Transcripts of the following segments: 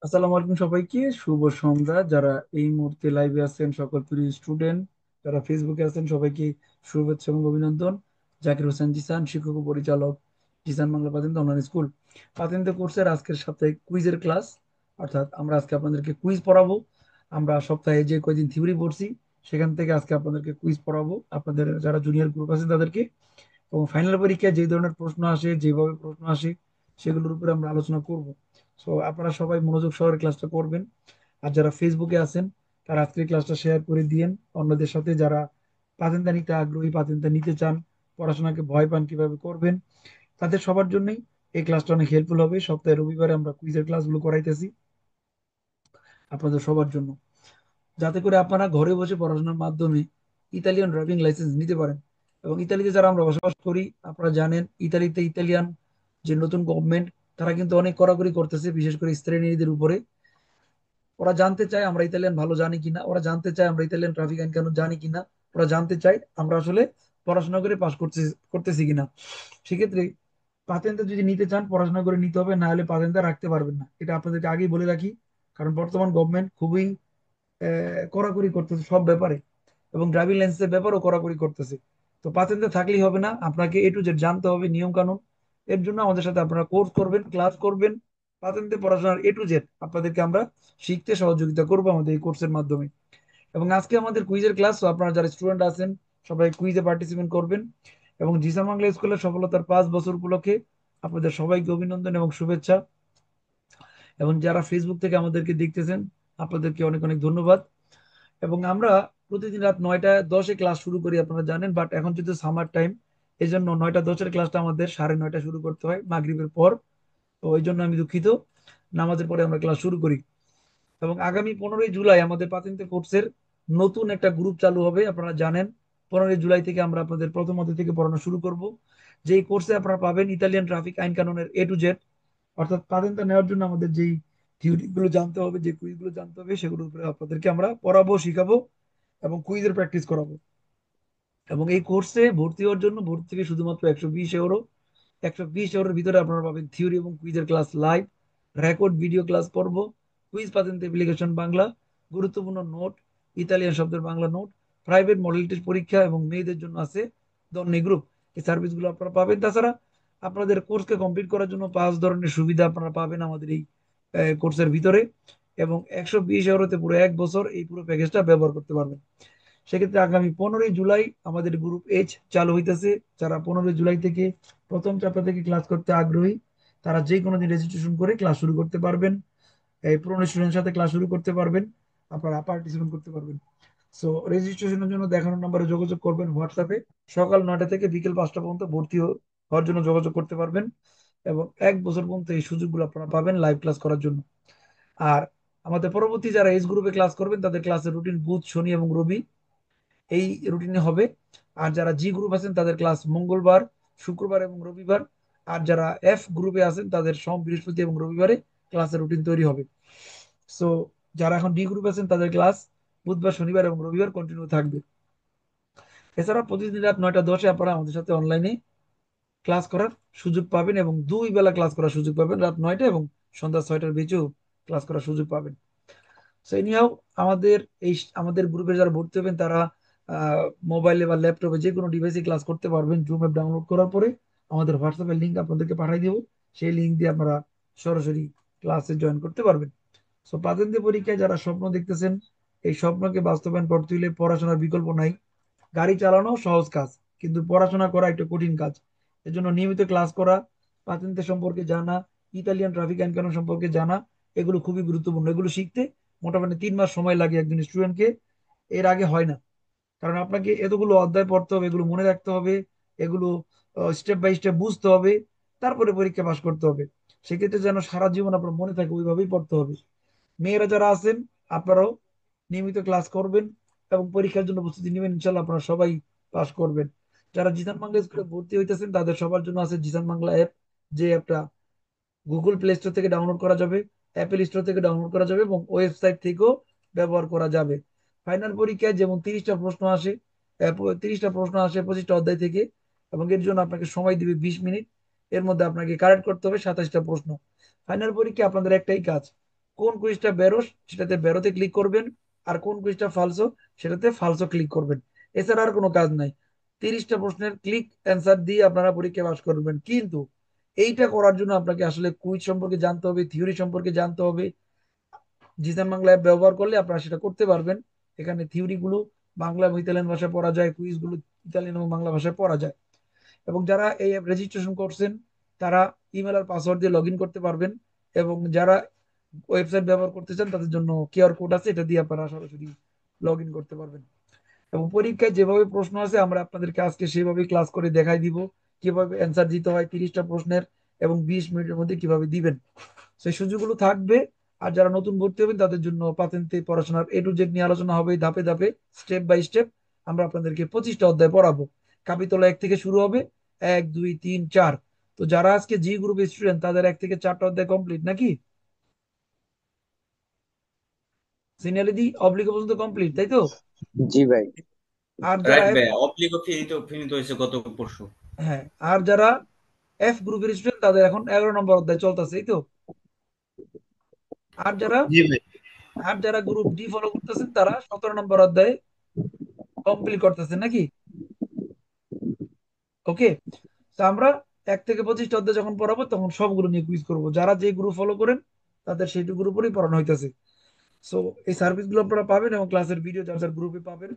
আসসালামু আলাইকুম সবাইকে, শুভ সন্ধ্যা। যারা এই মুহূর্তে লাইভে আছেন সকল প্রিয় স্টুডেন্ট, যারা ফেসবুকে আছেন সবাইকে শুভেচ্ছা এবং অভিনন্দন। জাকির হোসেন জিসান, শিক্ষক ও পরিচালক, জিসান বাংলা প্রাথমিক অনলাইন স্কুল। প্রাথমিক কোর্সের আজকের সাপ্তাহিক কুইজের ক্লাস, অর্থাৎ আমরা আজকে আপনাদেরকে কুইজ পড়াবো। আমরা সপ্তাহে যে কয়দিন থিওরি পড়ছি সেখান থেকে আজকে আপনাদেরকে কুইজ পড়াবো, আপনাদের যারা জুনিয়র গ্রুপ আছে তাদেরকে। এবং ফাইনাল পরীক্ষায় যে ধরনের প্রশ্ন আসে, যেভাবে প্রশ্ন আসে, সেগুলোর উপরে আমরা আলোচনা করব। সো আপনারা সবাই মনোযোগ সহকারে ক্লাসটা করবেন। আর যারা ফেসবুকে আছেন তারা আজকের ক্লাসটা শেয়ার করে দিয়েন অন্যদের সাথে, যারা পাতেন্তা নিতে আগ্রহী, পাতেন্তা নিতে চান, পড়াশোনাকে ভয় পান কিভাবে করবেন, তাদের সবার জন্যই এই ক্লাসটা অনেক হেল্পফুল হবে। সপ্তাহে রবিবারে আমরা কুইজের ক্লাসগুলো করাইতেছি আপনাদের সবার জন্য, যাতে করে আপনারা ঘরে বসে পড়াশোনার মাধ্যমে ইতালিয়ান ড্রাইভিং লাইসেন্স নিতে পারেন। এবং ইতালিতে যারা আমরা বসবাস করি, আপনারা জানেন ইতালিতে ইতালিয়ান যে নতুন গভর্নমেন্ট, তারা কিন্তু অনেক কড়াকড়ি করতেছে, বিশেষ করে স্ত্রীদের উপরে। ওরা জানতে চায় আমরা ইতালিয়ান ভালো জানি কিনা, ওরা জানতে চায় আমরা ইতালিয়ান ট্রাফিক আইন কানুন জানি কিনা, ওরা জানতে চায় আমরা আসলে পড়াশোনা করে পাশ করতেছি কিনা। সেক্ষেত্রে পাতেন্তা যদি নিতে চান পড়াশোনা করে নিতে হবে, না হলে পাতেন্তা রাখতে পারবেন না, এটা আপনাদেরকে আগেই বলে রাখি। কারণ বর্তমান গভর্নমেন্ট খুবই কড়াকড়ি করতেছে সব ব্যাপারে, এবং ড্রাইভিং লাইসেন্সের ব্যাপারেও কড়াকড়ি করতেছে। তো পাতেন্তে থাকলেই হবে না, আপনাকে এ টু জেড জানতে হবে নিয়ম কানুন। এর জন্য আমাদের সাথে আপনারা কোর্স করবেন, ক্লাস করবেন। পাতেন্তে পড়াশোনার এ টু জেড আপনাদেরকে আমরা শিখতে সহযোগিতা করবো আমাদের এই কোর্সের মাধ্যমে। এবং আজকে আমাদের কুইজের ক্লাস, তো আপনারা যারা স্টুডেন্ট আছেন সবাই কুইজে পার্টিসিপেট করবেন। এবং জিসান বাংলা স্কুলের সফলতার 5 বছর উপলক্ষে আপনাদের সবাইকে অভিনন্দন এবং শুভেচ্ছা। এবং যারা ফেসবুক থেকে আমাদেরকে দেখতেছেন, আপনাদেরকে অনেক অনেক ধন্যবাদ। এবং আমরা প্রতিদিন রাত 9টা 10-এ ক্লাস শুরু করি, আপনারা জানেন। বাট এখন যেহেতু সামার টাইম, এই জন্য 9টা 10-এর ক্লাসটা আমাদের 9:30 শুরু করতে হয়, মাগরিবের পর। তো এই জন্য আমি দুঃখিত, নামাজের পরে আমরা ক্লাস শুরু করি। এবং আগামী 15ই জুলাই আমাদের পাতেন্তে কোর্সের নতুন একটা গ্রুপ চালু হবে, আপনারা জানেন। 15ই জুলাই থেকে আমরা আপনাদের প্রথম অধ্যায় থেকে পড়ানো শুরু করব। যেই কোর্সে আপনারা পাবেন ইতালিয়ান ট্রাফিক আইন কানুনের এ টু জেড। অর্থাৎ পাতেন্তা নেওয়ার জন্য আমাদের যেই থিওরি গুলো জানতে হবে, যে কুইজ গুলো জানতে হবে, সেগুলোর উপরে আপনাদেরকে আমরা পড়াবো, শিখাবো এবং কুইজের প্র্যাকটিস করাবো। এবং এই কোর্সে ভর্তি হওয়ার জন্য ভর্তি থেকে শুধুমাত্র 120 ইউরো। 120 ইউরোর ভিতরে আপনারা পাবেন থিওরি এবং কুইজের class live, record video class পড়ব, কুইজ পাতেন অ্যাপ্লিকেশন বাংলা, গুরুত্বপূর্ণ নোট, ইতালিয়ান শব্দের Bangla note, private model test পরীক্ষা, এবং মেয়েদের জন্য আছে দন্নি গ্রুপ। এই সার্ভিসগুলো আপনারা পাবেন। তাছাড়া আপনাদের কোর্সকে কমপ্লিট করার জন্য 5 ধরনের সুবিধা আপনারা পাবেন আমাদের এই কোর্সের ভিতরে। এবং 120 ইউরোতে পুরো 1 বছর এই পুরো প্যাকেজটা ব্যবহার করতে পারবেন। সেক্ষেত্রে আগামী 15ই জুলাই আমাদের গ্রুপ এইচ চালু হইতেছে। যারা 15ই জুলাই থেকে প্রথম চ্যাপ্টার থেকে ক্লাস করতে আগ্রহী, তারা যে কোনো দিন রেজিস্ট্রেশন করে ক্লাস শুরু করতে পারবেন। এই পুরনো স্টুডেন্টের সাথে ক্লাস শুরু করতে পারবেন, আপনারা পার্টিসিপেট করতে পারবেন। সো রেজিস্ট্রেশনের জন্য দেখানো নাম্বারে যোগাযোগ করবেন হোয়াটসঅ্যাপে। সকাল 9টা থেকে বিকেল 5টা পর্যন্ত ভর্তি হওয়ার জন্য যোগাযোগ করতে পারবেন। এবং 1 বছর পর্যন্ত এই সুযোগগুলো আপনারা পাবেন লাইভ ক্লাস করার জন্য। আর আমাদের পরবর্তী যারা এজ গ্রুপে ক্লাস করবেন তাদের ক্লাসের রুটিন বুধ, শনি এবং রবি এই রুটিনে হবে। আর যারা জি গ্রুপ আছেন তাদের ক্লাস মঙ্গলবার, শুক্রবার এবং রবিবার। আর যারা এফ গ্রুপে আছেন তাদের সোম, বৃহস্পতি এবং রবিবারে ক্লাসের রুটিন তৈরি হবে। সো যারা এখন ডি গ্রুপে আছেন তাদের ক্লাস বুধবার, শনিবার এবং রবিবার কন্টিনিউ থাকবে। এছাড়া প্রতিদিন রাত 9টা 10-এ আপনারা আমাদের সাথে অনলাইনে ক্লাস করার সুযোগ পাবেন, এবং 2 বেলা ক্লাস করার সুযোগ পাবেন, রাত 9টা এবং সন্ধ্যা 6টার বেঁচেও ক্লাস করার সুযোগ পাবেন। সো এনিহাও আমাদের এই আমাদের গ্রুপে যারা ভর্তি হবেন তারা মোবাইলে বা ল্যাপটপে যে কোনো ডিভাইসে ক্লাস করতে পারবেন। জুম অ্যাপ ডাউনলোড করার পরে আমাদের হোয়াটসঅ্যাপের লিঙ্ক আপনাদেরকে পাঠিয়ে দেবো, সেই লিঙ্ক দিয়ে আপনারা সরাসরি ক্লাসে জয়েন করতে পারবেন। সো প্রাথমিক পরীক্ষায় যারা স্বপ্ন দেখতেছেন, এই স্বপ্নকে বাস্তবায়ন করতে হলে পড়াশোনার বিকল্প নাই। গাড়ি চালানো সহজ কাজ, কিন্তু পড়াশোনা করা একটা কঠিন কাজ। এজন্য নিয়মিত ক্লাস করা, পাতেন্তে সম্পর্কে জানা, ইতালিয়ান ট্রাফিক আইন কানুন সম্পর্কে জানা, এগুলো খুবই গুরুত্বপূর্ণ। এগুলো শিখতে মোটামুটি 3 মাস সময় লাগে একজন স্টুডেন্টকে, এর আগে হয় না। কারণ আপনাকে এতগুলো অধ্যায় পড়তে হবে, এগুলো মনে রাখতে হবে, এগুলো স্টেপ বাই স্টেপ বুঝতে হবে, তারপরে পরীক্ষা পাস করতে হবে। সেক্ষেত্রে যেন সারা জীবন আপনার মনে থাকে ওইভাবেই পড়তে হবে। মেয়েরা যারা আছেন আপনারাও নিয়মিত ক্লাস করবেন এবং পরীক্ষার জন্য প্রস্তুতি নেবেন, ইনশাল্লাহ আপনারা সবাই পাস করবেন। যারা জিসান বাংলা স্কুলে ভর্তি হইতেছেন তাদের সবার জন্য আছে জিসান বাংলা অ্যাপ, যে অ্যাপটা গুগল প্লে স্টোর থেকে ডাউনলোড করা যাবে, অ্যাপেল স্টোর থেকে ডাউনলোড করা যাবে এবং ওয়েবসাইট থেকেও ব্যবহার করা যাবে। ফাইনাল পরীক্ষায় যেমন 30টা প্রশ্ন আসে, 30টা প্রশ্ন আসে 25টা অধ্যায় থেকে, এবং এর জন্য আপনাকে সময় দিবে 20 মিনিট। এর মধ্যে আপনাকে কারেক্ট করতে হবে 27টা প্রশ্ন। ফাইনাল পরীক্ষা আপনাদের একটাই কাজ, কোন কুইজটা বেরোস সেটাতে বেরোতে ক্লিক করবেন, আর কোন কুইজটা ফালসো সেটাতে ফালসো ক্লিক করবেন। এছাড়া আর কোনো কাজ নাই। 30টা প্রশ্নের ক্লিক অ্যান্সার দিয়ে আপনারা পরীক্ষা পাস করবেন। কিন্তু এইটা করার জন্য আপনাকে আসলে কুইজ সম্পর্কে জানতে হবে, থিওরি সম্পর্কে জানতে হবে। জিসান বাংলা অ্যাপ ব্যবহার করলে আপনারা সেটা করতে পারবেন। এখানে থিওরি গুলো বাংলা এবং ইতালিয়ান ভাষায় পড়া যায়, কুইজ গুলো ইতালিয়ান এবং বাংলা ভাষায় পড়া যায়। এবং যারা এই অ্যাপ রেজিস্ট্রেশন করছেন তারা ইমেল আর পাসওয়ার্ড দিয়ে লগ ইন করতে পারবেন। এবং যারা ওয়েবসাইট ব্যবহার করতে চান তাদের জন্য কিউআর কোড আছে, এটা দিয়ে আপনারা সরাসরি লগ ইন করতে পারবেন। এবং পরীক্ষায় যেভাবে প্রশ্ন আছে আমরা আপনাদেরকে আজকে সেভাবে ক্লাস করে দেখাই দিব, কিভাবে অ্যান্সার দিতে হয় 30টা প্রশ্নের, এবং 20 মিনিটের মধ্যে কিভাবে দিবেন। সেই সুযোগগুলো থাকবে। আর যারা নতুন ভর্তি হবেন তাদের জন্য পাতেন্তে পড়াশোনার A to Z নিয়ে আলোচনা হবে, ধাপে ধাপে, স্টেপ বাই স্টেপ। আমরা আপনাদেরকে 25টা অধ্যায় পড়াবো। কাপিতলা 1 থেকে শুরু হবে, 1 2 3 4। তো যারা আজকে জি গ্রুপের স্টুডেন্ট তাদের 1 থেকে 4টা অধ্যায় কমপ্লিট নাকি? সিনিয়রিটি অব্লিগ পর্যন্ত কমপ্লিট, তাই তো? জি ভাই। আর যারা রাইট ভাই, অব্লিগো ফিনিত হয়েছে গত পরশু। হ্যাঁ, আর যারা এফ গ্রুপের স্টুডেন্ট তাদের এখন 11 নম্বর অধ্যায় চলতেছে, এই তো। আর যারা জি ভাই। আর যারা গ্রুপ ডি ফলো করতেছেন তারা 17 নম্বর অধ্যায় কমপ্লিট করতেছেন নাকি? ওকে। তো আমরা 1 থেকে 25টা অধ্যায় যখন পড়াবো তখন সবগুলো নিয়ে কুইজ করবো। যারা যে গ্রুপ ফলো করেন তাদের সেইটুকুর উপরেই পড়ানো হইতেছে। সো এই সার্ভিস গুলো আপনারা পাবেন এবং ক্লাসের ভিডিও যার যার গ্রুপে পাবেন।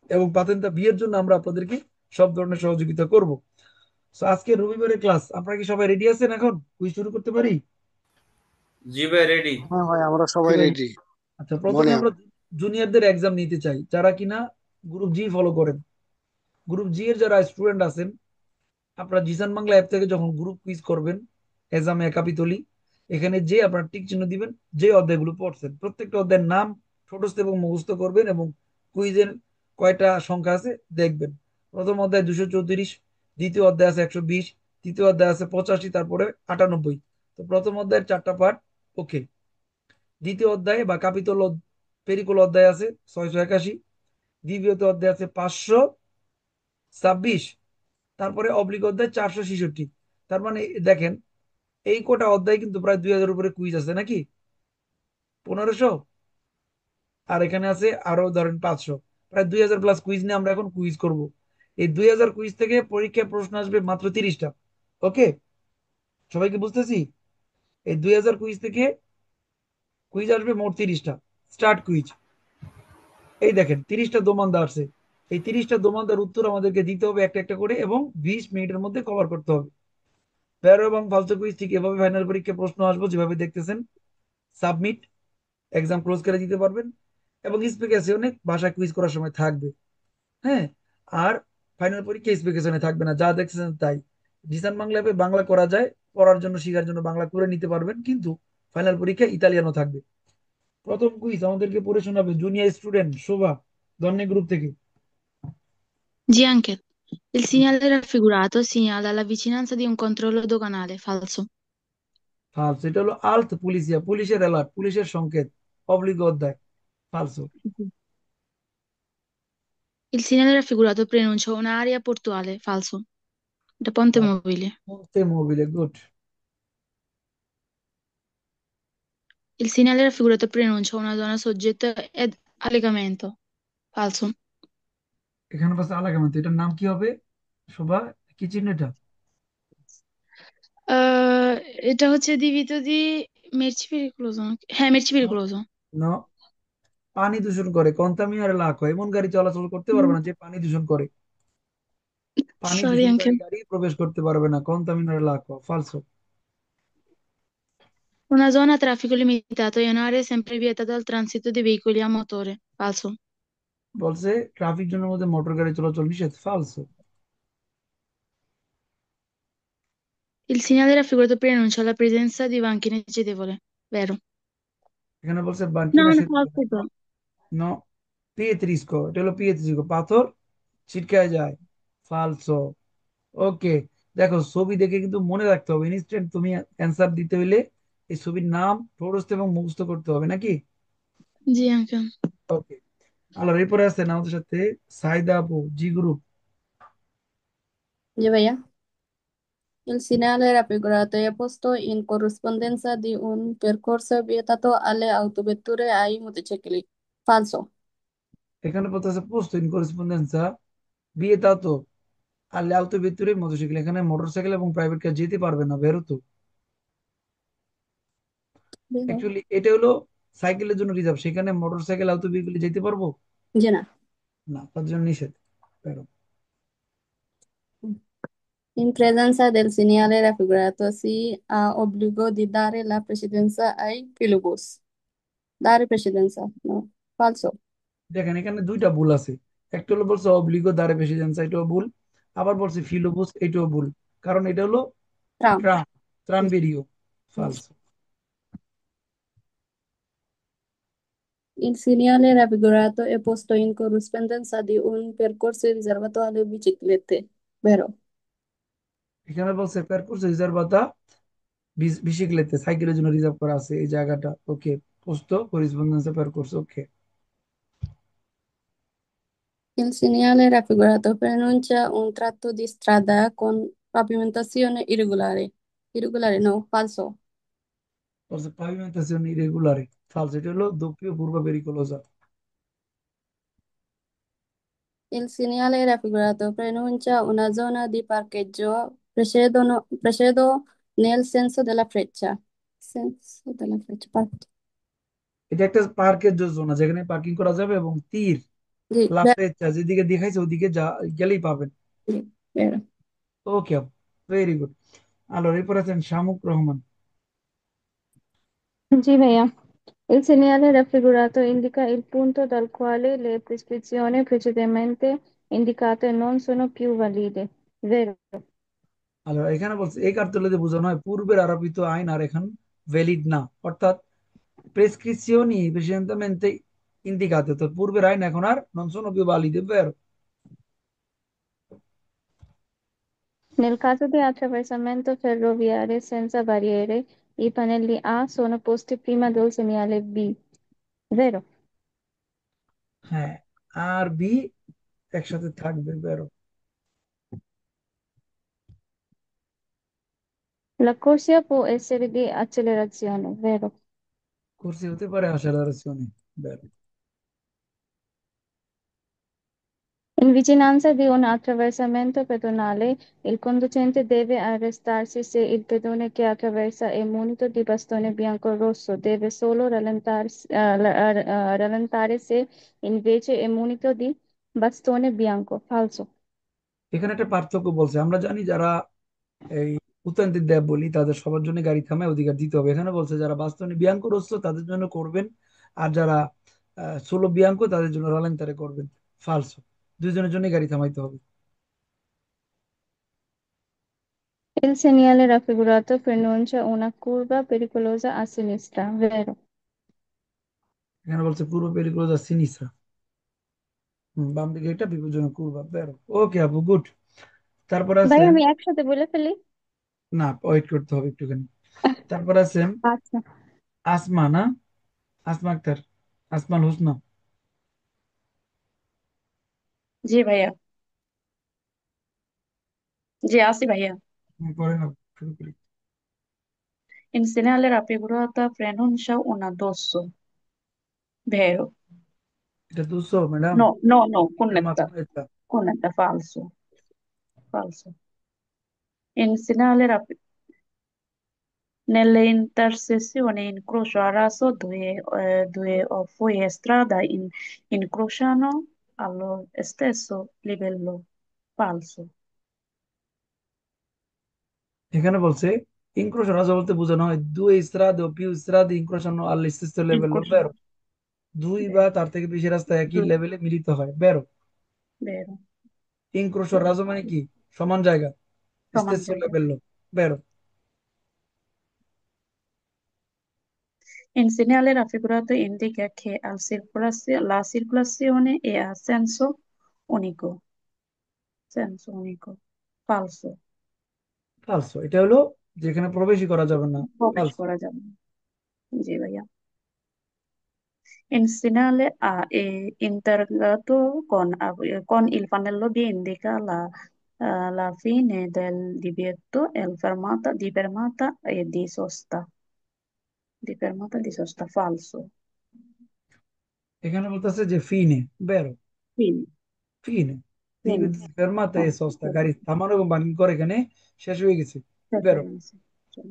এবং পাতেন্তা বিয়ের জন্য আমরা আপনাদেরকে সব ধরনের সহযোগিতা করব। সো আজকে রবিবারের ক্লাস, আপনারা কি সবাই রেডি আছেন? এখন কুইজ শুরু করতে পারি? জি ভাই, রেডি। হ্যাঁ ভাই, আমরা জি সবাই ভাই। রেডি। আচ্ছা, প্রথমে মনে আমরা জুনিয়রদের এক্সাম নিতে চাই যারা কিনা গ্রুপ জি ফলো করেন। গ্রুপ জি এর যারা স্টুডেন্ট আছেন, আপনারা জিসান বাংলা অ্যাপ থেকে যখন গ্রুপ কুইজ করবেন, এক্সামে একাপিতলি, এখানে যে আপনারা টিক চিহ্ন দিবেন যে অধ্যায়গুলো পড়ছেন। প্রত্যেকটা অধ্যায়ের নাম ছোটস্থ এবং মুখস্থ করবেন এবং কুইজের কয়টা সংখ্যা আছে দেখবেন। প্রথম অধ্যায় 234, দ্বিতীয় অধ্যায় আছে 120, তৃতীয় অধ্যায় আছে 85, তারপরে 98। তো প্রথম অধ্যায়ের 4টা পার্ট। ওকে। দ্বিতীয় অধ্যায়ে বা কাপিতল পেরিকল অধ্যায় আছে 681, দ্বিতীয়ত অধ্যায় আছে 526, তারপরে অব্লিক অধ্যায় 466। তার মানে দেখেন, এই কোটা অধ্যায় কিন্তু প্রায় 2000 উপরে কুইজ আছে নাকি? 1500। আর এখানে আছে আরো ধরেন 500, প্রায় 2000 প্লাস কুইজ নিয়ে আমরা এখন কুইজ করব। এই 2000 কুইজ থেকে পরীক্ষায় প্রশ্ন আসবে মাত্র 30টা। ওকে, সবাইকে বুঝতেছি? এই 2000 কুইজ থেকে কুইজ আসবে মোট 30টা। Start quiz. এই দেখেন 30টা দোমানদা আছে। এই 30টা দোমানদার উত্তর আমাদেরকে দিতে হবে একটা একটা করে, এবং 20 মিনিটের মধ্যে কভার করতে হবে। প্যারো এবং ফালতু কুইজ ঠিক এভাবে ফাইনাল পরীক্ষায় প্রশ্ন আসবো যেভাবে দেখতেছেন। সাবমিট, এক্সাম ক্লোজ করে দিতে পারবেন। এবং স্পেসিফিকেশনে ভাষা কুইজ করার সময় থাকবে। হ্যাঁ। আর ফাইনাল পরীক্ষা স্পেসিফিকেশনে থাকবে না, যা দেখছেন তাই। জিসান বাংলা অ্যাপে বাংলা করা যায়, পড়ার জন্য শেখার জন্য বাংলা করে নিতে পারবেন, কিন্তু ফাইনাল পরীক্ষা ইতালিয়ানও থাকবে। প্রথম কুইজ আমাদেরকে পড়ে শোনাবে জুনিয়র স্টুডেন্ট শোভা, ধন্যে গ্রুপ থেকে। G anche. Il segnale raffigurato segnala la vicinanza di un controllo doganale, falso. ফালস, এটা হলো আলত পুলিশিয়া, পুলিশের অ্যালার্ট, পুলিশের সংকেত। অব্লিগ অধ্যায়, ফালসো। Mhm. Il segnale raffigurato preannuncia un'area portuale, falso. Da ponte mobile. পড়তে মোবিলে, good. Il segnale raffigurato preannuncia una zona soggetta ad allegamento, falso. এখানে পাশে আলাগামন্ত, এটার নাম কি হবে শোভা? কি চিহ্ন এটা? এটা হচ্ছে divieto di merci pericoloso. হ্যাঁ, merci pericoloso. ন, পানি দূষণ করে, কন্টামিনার লাখ হয়, এমন গাড়ি চলাচল করতে পারবে Mm, না যে পানি দূষণ করে। পানি sorry anche. দূষণকারী গাড়ি প্রবেশ করতে পারবে না, কন্টামিনার lakh. ফালসো। Una zona a traffico limitato è un'area sempre vietata al transito di veicoli a motore, falso. বলছে ট্রাফিক জোনের মধ্যে মোটর গাড়ি চলাচল নিষেধ। ফালসো। Il segnale raffigurato preannuncia la presenza di banchine cedevole, vero? এখানে বলছে No, বানকিনা no, সেতু। falso to. ন, পিয়েত্রিস্কো, এটা হলো পিয়েত্রিস্কো, পাথর ছিটকায় যায়। ফালসো। ওকে। দেখো ছবি দেখে কিন্তু মনে রাখতে হবে, ইনস্ট্যান্ট তুমি অ্যান্সার দিতে হইলে এই ছবির নাম ঠোঁটস্থ এবং মুখস্থ করতে হবে নাকি? Sì, anche. ওকে। আল্লাহ, এরপরে আছেন আমাদের সাথে সাইদা আপু, জি গ্রুপ। জি ভাইয়া। Il segnale raffigurato è posto in corrispondenza di un percorso vietato alle autovetture e ai motocicli. Falso. এখানে বলতেছে পোস্ট ইন করেসপন্ডেন্সা vietato alle autovetture e motocicli, এখানে মোটরসাইকেল এবং প্রাইভেট কার যেতে পারবে না, বেরোতো। Vero? অ্যাকচুয়ালি এটা হলো সাইকেলের জন্য রিজার্ভ, সেখানে মোটরসাইকেল auto vehicle যেতে পারবো জি না। না, তার জন্য নিষেধ। বেরো। In presenza del segnale raffigurato si ha obbligo di dare la precedenza ai filobus. Dare precedenza, no? Falso. দেখেন এখানে দুইটা ভুল আছে। একটা হলো বলছে অব্লিগো দাঁড়ে প্রেসিডেন্সা, এটাও ভুল। আবার বলছে ফিলোবুস, এটাও ভুল। কারণ এটা হলো Tram. ট্রাম, ত্রাণবেরিও। ফালস। Il segnale raffigurato è posto in corrispondenza di un percorso riservato alle biciclette. Vero? এখানে বলছে পেরকুরস রিজার্ভাতা বিসিক্লেতে, সাইকেলের জন্য রিজার্ভ করা আছে এই জায়গাটা। ওকে। পোস্তো করিসপন্ডেন্সে পেরকুরস, ওকে। Il segnale raffigurato preannuncia un tratto di strada con pavimentazione irregolare. Irregolare, no, falso. বলছে পাভিমেন্টাসিওন ইরেগুলারে। ফালস, এটা হলো দোপিও পূর্ব পেরিকোলোজা। Il segnale raffigurato preannuncia una zona di parcheggio precedo nel senso della freccia. Senso della freccia. এটা একটা পার্কের যোজনা যেখানে পার্কিং করা যাবে, এবং তীর Sì, লাফেচ্ছা যেদিকে দেখাইছে ওদিকে গেলেই পাবেন। vero. ওকে, ভেরি গুড। আলোর এরপর আছেন শামুক রহমান। Sì, भैया. Il segnale raffigurato indica il punto dal quale le prescrizioni precedentemente indicate non sono più valide. Vero? আলো এখানে বলছে এই কার্যলে বোঝানো হয় পূর্বের আরোপিত আইন আর এখন ভ্যালিড না, অর্থাৎ প্রেসক্রিপশনই প্রেসিডেন্টমেন্টে ইন্ডিকাতে, তো পূর্বের আইন এখন আর নন sono più valide, vero? Nel caso di attraversamento ferroviario senza barriere, i pannelli A sono posti prima del segnale B. Vero? হ্যাঁ, আর বি একসাথে থাকবে, vero? La corsia può essere di accelerazione. Vero? কুরসি হতে পারে accelerazione, vero? In vicinanza di un attraversamento pedonale, il conducente deve arrestarsi se il pedone che attraversa è munito di bastone bianco o rosso. Deve solo rallentare se invece è munito di bastone bianco. Falso. এখানে একটা পার্থক্য বলছে। আমরা জানি যারা এই উত্তান্তিক দেব বলি তাদের সবার জন্য গাড়ি থামায় অধিকার দিতে হবে, এখানে বলছে যারা বাস্তবে বিয়াঙ্কোরস্ত তাদের জন্য করবেন, আর যারা সোলো বিয়াঙ্কো তাদের জন্য রালেন্তারে করবেন। ফালসো, দুইজনের জন্য গাড়ি থামাইতে হবে। Il segnale raffigurato pronuncia una curva pericolosa a sinistra. Vero? এখানে বলছে পূর্ব পেরিকুলোজা সিনিসা, বাম দিকে এটা বিপজ্জনক কুরবা, বেরো। ওকে আপু, গুড। তারপর ভাই আছেন, আমি একসাথে বলে ফেলি। না ওয়েট করতে হবে একটুখানি। তারপর আছেন আচ্ছা। আসমা, না? আসমা আক্তার, আসমাল হোসনা। জি ভাইয়া। জি আসি ভাইয়া। পরে না, শুরু করি। In segnale raffigurata pronuncia un addosso. Vero? এটা 200 madam. No, no, no, Ferma connetta. corretta. Connetta, falso. Falso. In segnale nelle intersezioni incrocio a raso due o fuori strada incrociano allo stesso livello. Falso. এখানে বলছে ইনক্রোশন আজ বলতে বোঝানো হয় দুই স্ত্রাদ ও পিউ স্ত্রাদ ইনক্রোশন আল স্টেসো level, Incrocio. বেরো। দুই বা তার থেকে বেশি রাস্তা একই Due. লেভেলে মিলিত হয়, বেরো। Vero. ইনক্রোশন রাজো মানে কি? সমান জায়গা, স্টেসো Romanzo. লেভেল, বেরো। Il segnale raffigurato indica che la circolazione è a senso unico. Senso unico. Falso. ফালসো, এটা হলো যেখানে প্রবেশই করা যাবে না। প্রবেশ ফালসো। করা যাবে না। জি ভাইয়া। Il segnale A è interrogato con il pannello B indica la La fine del divieto, el fermata, di fermata e di sosta. Di fermata e di sosta, falso. এখানে বলতেছে যে ফিনে, বেরো, Fine, ফিনে, fine. ফেরমাতা এ সস্তা, Fine. গাড়ি থামানো এবং পার্কিং করে এখানে শেষ হয়ে গেছে, বেরো। Sì. Cioè,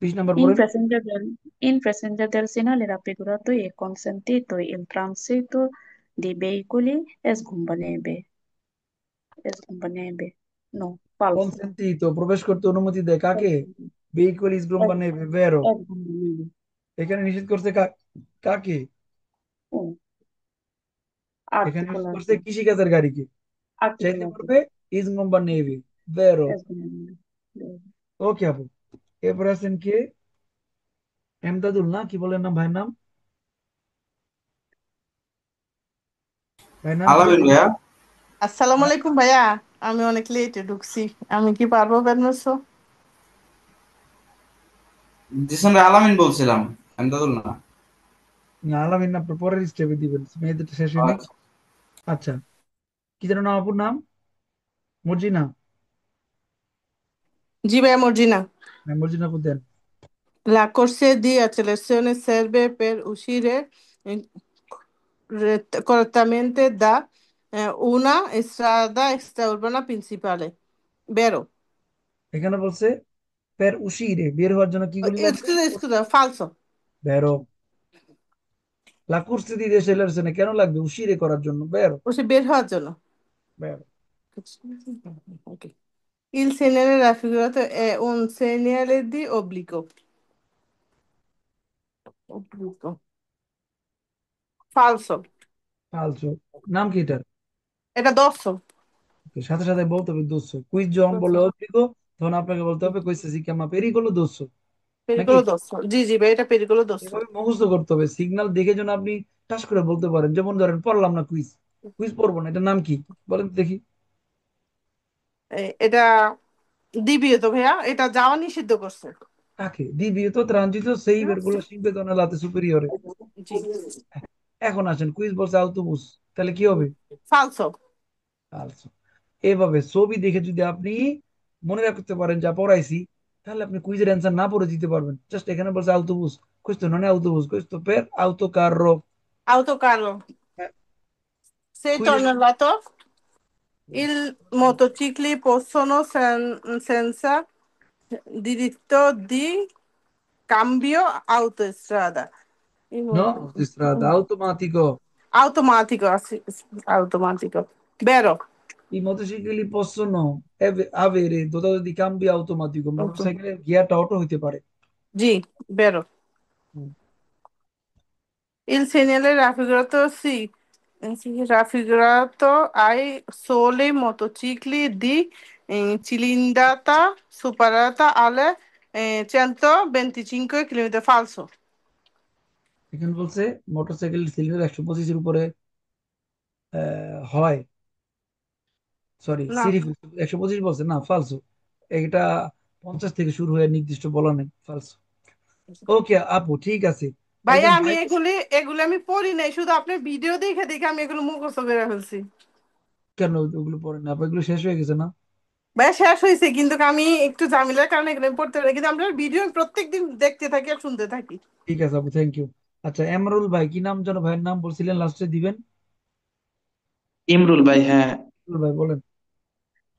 20 নম্বর In পড়েন। presenza in presenza del segnale raffigurato è consentito il transito di veicoli e sgombanebe. Sgombanebe. No, falso. কনসেন্টি তো প্রবেশ করতে অনুমতি দেয় কাকে? ভেহিকল ইজ গ্রুম বা নেবে, বেরো। Sgombanebe. এখানে নিষেধ করছে কাকে? Oh, এখানে নিষেধ করছে articolato. কৃষিকাজের গাড়িকে। চাইতে Articolato. পারবে ইজ গ্রুম বা নেবে, বেরো। Sgombanebe. ওকে আপু, এরপরে আছেন কে? এমদাদুল না, কি বলেন নাম, ভাইয়ের নাম? ভাইয়ের নাম কি? আলামিন ভাইয়া। আসসালামু আলাইকুম ভাইয়া। আমি অনেক লেটে ঢুকছি। আমি কি পারবো বেরোছো? জিসন ভাই, আলামিন বলছিলাম, এমদাদুল না। না, আলামিন না, আপনার পরের স্টেপে দিবেন, মেয়েদেরটা শেষ হয়নি। আচ্ছা। আচ্ছা, কি যেন নাম আপুর নাম? মর্জিনা? জি ভাইয়া, মর্জিনা। হ্যাঁ, মর্জিনা আপু দেন। La corsia di accelerazione serve per uscire correttamente da una strada extraurbana principale. Vero? এখানে বলছে পের উশিরে, বের হওয়ার জন্য কি গুলি লাগবে? Scusa, falso. বেরো। লা কুর্সি দিয়ে সেলারসেনে কেন লাগবে? উশিরে করার জন্য, বেরো। ওসে বের হওয়ার জন্য। বেরো। Ok. Il segnale raffigurato è un segnale di obbligo. Obbligo. Falso. ফালতু। নাম কি এটার? Era dosso. সাথে সাথে বলতে হবে দোস্ত। কুইজ যখন বলে Dosso. অধিক, তখন আপনাকে বলতে হবে কইছে সি কেমা পেরিকোলো দোস্ত, নাকি? Pericolo dosso. Gigi, beh, era pericolo dosso. এভাবে মুখস্থ করতে হবে, সিগন্যাল দেখে যেন আপনি টাস করে বলতে পারেন। যেমন ধরেন পড়লাম না কুইজ, কুইজ পড়বো না, এটার নাম কি বলেন তো দেখি? এটা দিবি তো ভাইয়া, এটা যাওয়া নিষিদ্ধ করছে। কাকে দিবি তো ট্রানজিত সেই বেরগুলো শিখবে তো না লাতে সুপিরিয়রে। জি। এখন আসেন, কুইজ বলছে আউটোবুস, তাহলে কি হবে? ফালসো। আলসো। এভাবে ছবি দেখে যদি আপনি মনে রাখতে পারেন যা পড়াইছি, তাহলে আপনি কুইজের অ্যান্সার না পড়ে দিতে পারবেন। জাস্ট এখানে বলছে আউটোবুস, questo non è autobus, questo per autocarro। Autocarro. Sei কুইজের tornato. I motocicli possono senza diritto di cambio autostrada. I no, moto- autostrada, automatico. Automatico, ah, sì, sì, automatico. Vero? I motocicli possono avere dotato di cambio automatico, Auto- মোটরসাইকেলের গিয়ারটা auto হইতে পারে। Sì, vero. হুম। Il segnale raffigurato, sì, sì, raffigurato ai soli motocicli di cilindrata superata alle 125 km falso. এখানে বলছে motorcycle cylinder 125-এর উপরে হয়, sorry No. সিরিফ 125 বলছে না, ফালসো। এটা 50 থেকে শুরু হয়ে নির্দিষ্ট বলা নেই, ফালসো। ওকে আপু, ঠিক আছে। ভাইয়া, একজন আমি ভাই, এগুলি আমি পড়ি নাই, শুধু আপনার ভিডিও দেখে দেখে আমি এগুলো মুখস্থ করে ফেলছি। কেন ওগুলো পড়েন না আপু? এগুলো শেষ হয়ে গেছে না? ভাইয়া, শেষ হয়েছে কিন্তু আমি একটু ঝামেলার কারণে এগুলো আমি পড়তে পারি, কিন্তু আপনার ভিডিও প্রত্যেকদিন দেখতে থাকি আর শুনতে থাকি। ঠিক আছে আপু, থ্যাংক ইউ। আচ্ছা, এমরুল ভাই, কি নাম যেন ভাইয়ের নাম বলছিলেন লাস্টে দিবেন? ইমরুল ভাই, হ্যাঁ। এমরুল ভাই বলেন।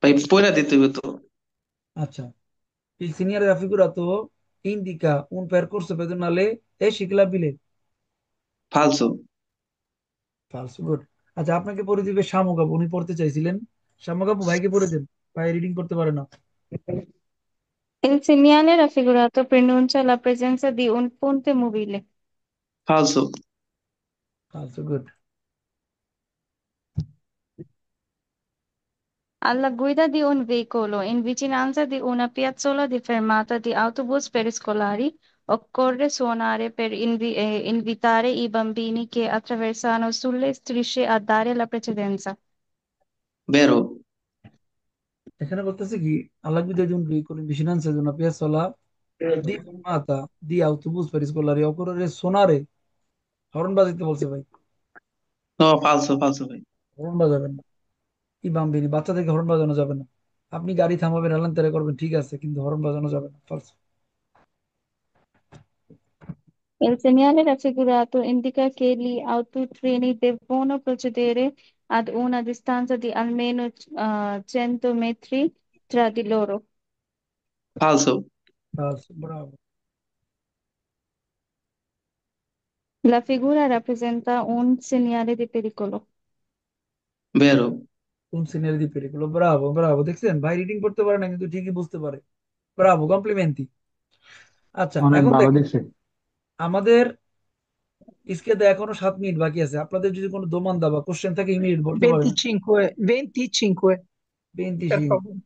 ভাই পয়রা দিতে হবে তো। আচ্ছা, il segnale raffigurato indica un percorso pedonale e ciclabile। ফালসো। ফালসো, গুড। আচ্ছা, আপনাকে পড়ে দিবে শামুক আপু, উনি পড়তে চাইছিলেন। শামুক আপু ভাইকে পড়ে দেন, ভাই রিডিং করতে পারে না। Il segnale raffigurato preannuncia la presenza di un ponte mobile. ফালসো। ফালসো, good. Alla guida di un veicolo in vicinanza di una piazzola di fermata di autobus per scolari, occorre suonare per invitare i bambini che attraversano sulle strisce a dare la precedenza. বেরো। এখানে বলতেছে কি, alla guida di un veicolo in vicinanza di una piazzola di fermata di autobus per scolari occorre suonare, horn বাজাইতে বলছে ভাই। No, ফালসো ফালসো ভাই। Horn বাজাবেন না। কি বাম্বিনি, বাচ্চাদেরকে হর্ন বাজানো যাবে না। আপনি গাড়ি থামাবেন, হেলান তেরে করবেন, ঠিক আছে, কিন্তু হর্ন বাজানো যাবে না, false। Il segnale raffigurato indica che gli autotreni devono procedere ad una distanza di almeno 100 metri tra di loro. ফালসো। False, bravo। La figura rappresenta un segnale di pericolo. ভেরো। কোন সিনারি দি পেরিকুলো, ব্রাভো ব্রাভো, দেখছেন ভাই reading করতে পারে না কিন্তু ঠিকই বুঝতে পারে। ব্রাভো, কমপ্লিমেন্টি। আচ্ছা অনেক এখন ভালো দেখেন, দিচ্ছে। আমাদের স্কেলে এখনো 7 মিনিট বাকি আছে। আপনাদের যদি কোনো দোমান্দা বা কোশ্চেন থাকে ইমিডিয়েট বলতে পারেন। 25 per 25। favore।